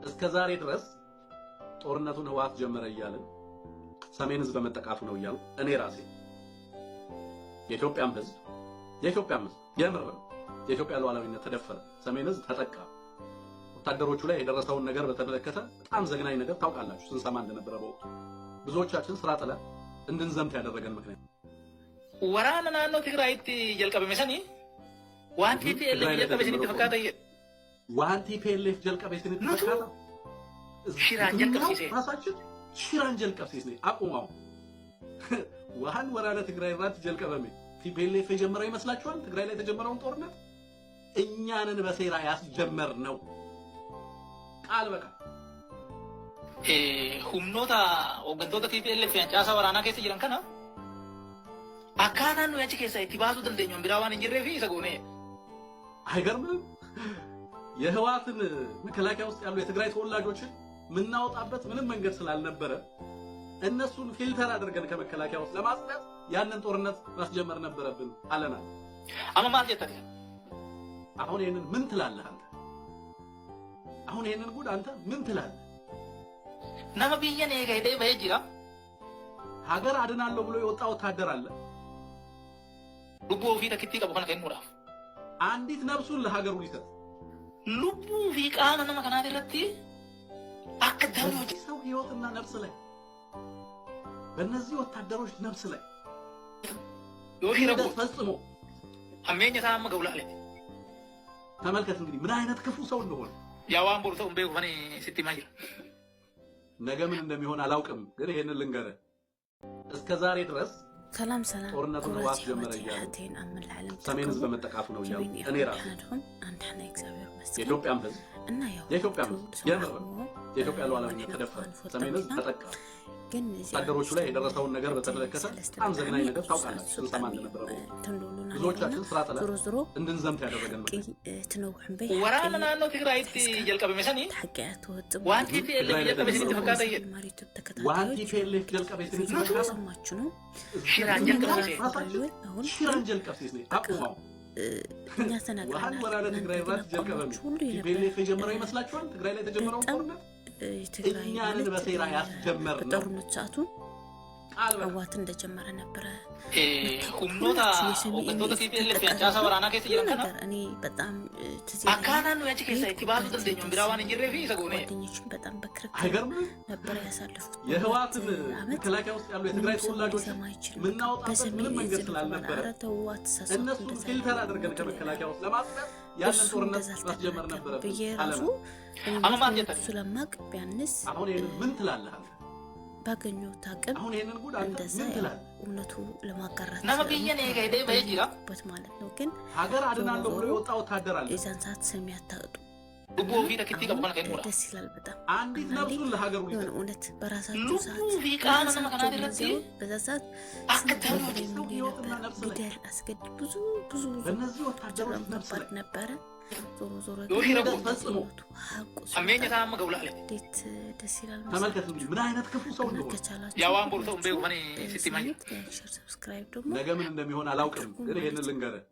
እስከ ዛሬ ድረስ ጦርነቱን ህወሓት ጀመረ እያልን ሰሜን ህዝብ በመጠቃቱ ነው እያሉ እኔ ራሴ የኢትዮጵያም ህዝብ የምር የኢትዮጵያ ሉዓላዊነት ተደፈረ፣ ሰሜን ህዝብ ተጠቃ፣ ወታደሮቹ ላይ የደረሰውን ነገር በተመለከተ በጣም ዘግናኝ ነገር ታውቃላችሁ ስንሰማ እንደነበረ በወቅቱ ብዙዎቻችን ስራ ጥለን እንድንዘምት ያደረገን ምክንያት ወራና ናኖ ትግራይት ጀልቀበመሰኒ ዋንቲ ፒኤልኤፍ ጀልቀበሰኒ ተፈካተ ዋንቲ ፒኤልኤፍ ጀልቀበሰኒ ተፈካተ ሽራን ጀልቀበሰኒ ራሳችን ሽራን ጀልቀበሰኒ አቁማው ዋን ወራለ ትግራይ ራት ጀልቀበመ ፒኤልኤፍ የጀመረው ይመስላችኋል? ትግራይ ላይ የተጀመረውን ጦርነት እኛንን በሴራ ያስጀመር ነው ቃል በቃ ሁምኖታ ወገንቶታ ፒኤልኤፍ ያንጫሳ ወራና ከሰ ጅራን ከና አካናኑ ያቺ ከሰ ኢቲባሱ ደልደኛው ቢራዋን እንጅሬፊ ሰጎኔ አይገርምም? የህወሓትን መከላከያ ውስጥ ያሉ የትግራይ ተወላጆችን ምናወጣበት ምንም መንገድ ስላልነበረ እነሱን ፊልተር አድርገን ከመከላከያ ውስጥ ለማጽዳት ያንን ጦርነት ማስጀመር ነበረብን አለና አማማል ጀተከ አሁን ይሄንን ምን ትላለህ አንተ? አሁን ይሄንን ጉድ አንተ ምን ትላለህ? ነማ ቢየኔ ገይደ በይጅራ ሀገር አድናለሁ ብሎ የወጣ ወታደር አለ። ሉቡ ፊ ተክቲ ቀበከነ ከንሙራ አንዲት ነፍሱን ለሀገሩ ሊሰጥ ሉቡ ፊ ቃና ነማ ከናደ ረቲ አከዳሙ ሰው ህይወትና ነፍስ ላይ በእነዚህ ወታደሮች ነፍስ ላይ ይወሽረቡ ፈጽሞ አሜኛ ታማ ገውላለ ተመልከት እንግዲህ ምን አይነት ክፉ ሰው እንደሆነ ያዋን ቦርተው እንበይ ሆነ ሲቲማይል ነገ ምን እንደሚሆን አላውቅም፣ ግን ይሄንን ልንገርህ እስከ ዛሬ ድረስ ሰላም ጦርነቱን ህወሓት ጀመረ እያሉ ሰሜን ህዝብ በመጠቃቱ ነው እያሉ እኔ ራሴ የኢትዮጵያም ህዝብ የምር የኢትዮጵያ ሉዓላዊነት ተደፈረ፣ ሰሜን ህዝብ ተጠቃ፣ ወታደሮቹ ላይ የደረሰውን ነገር በተመለከተ በጣም ዘግናኝ ነገር ታውቃላችሁ ስንሰማ እንደነበረ በወቅቱ ብዙዎቻችን ስራ ጥለን እንድንዘምት ያደረገን ምክንያት ወራና ናኖ ትግራይት ጀልቀበመሰኒ ዋንቲ ፒኤልኤፍ ጀልቀበሰኒ ተፈካተ ዋንቲ ፒኤልኤፍ ጀልቀበሰኒ ተፈካተ ሽራን ጀልቀበሰኒ ሽራን ጀልቀበሰኒ አቁማው ዋን ወራለ ትግራይ ራት ጀልቀበመ ፒኤልኤፍ የጀመረው ይመስላችኋል? ትግራይ ላይ የተጀመረውን ጦርነት እኛንን በሴራ ያስጀመር ነው ጦርነት ሰዓቱ ህወሓት እንደጀመረ ነበረ። ሁምኖታ ወገንቶታ ፒኤልኤፍ ያንጫሳ ወራና ከሰ ጅራን ከና እኔ በጣም ትዝ አካናኑ ያቺ ከሰ ኢቲባሱ ደልደኛው ቢራዋን እንጅሬፊ ሰጎኔ ጓደኞችን በጣም በክርክር አይገርምም? ነበር ያሳለፉት። የህወሓትን መከላከያ ውስጥ ያሉ የትግራይ ተወላጆች ምናወጣበት ምንም መንገድ ስላልነበረ እነሱን ፊልተር አድርገን ከመከላከያ ውስጥ ለማጽዳት ያንን ጦርነት ማስጀመር ነበረብን አለና አማማል ጀተከ ስለማቅ ቢያንስ አሁን ይሄንን ምን ትላለህ አንተ? ባገኘሁት አቅም አሁን ይሄንን ጉድ አንተ ምን ትላለህ? እውነቱ ለማጋራት ነማ ቢየኔ ገይደ በይጅራ ማለት ነው። ግን ሀገር አድናለሁ ብሎ የወጣ ወታደር አለ። የዛን ሰዓት ሰሚ አታጡ ሉቡ ፊ ተክቲ ቀበከነ ከንሙራ ደስ ይላል በጣም አንዲት ነፍሱን ለሀገሩ ሊሰጥ እውነት በራሳችሁ ሰዓት ሉቡ ፊ ቃና ነማ ከናደ ረቲ በዛ ሰዓት አከዳሙ ቢደል አስገድ ብዙ በእነዚህ ወታደሮች ነፍስ ላይ ነበረ። ዞሮ ይወሽረቡ ፈጽሞ አሜኛ ታማ ገውላለ እንዴት ደስ ይላል። ተመልከት እንግዲህ ምን አይነት ክፉ ሰው እንደሆነ ያዋን ቦርተው እንበይ ሆነ ሲቲማይል ሰብስክራይብ ደግሞ ነገ ምን እንደሚሆን አላውቅም፣ ግን ይሄንን ልንገርህ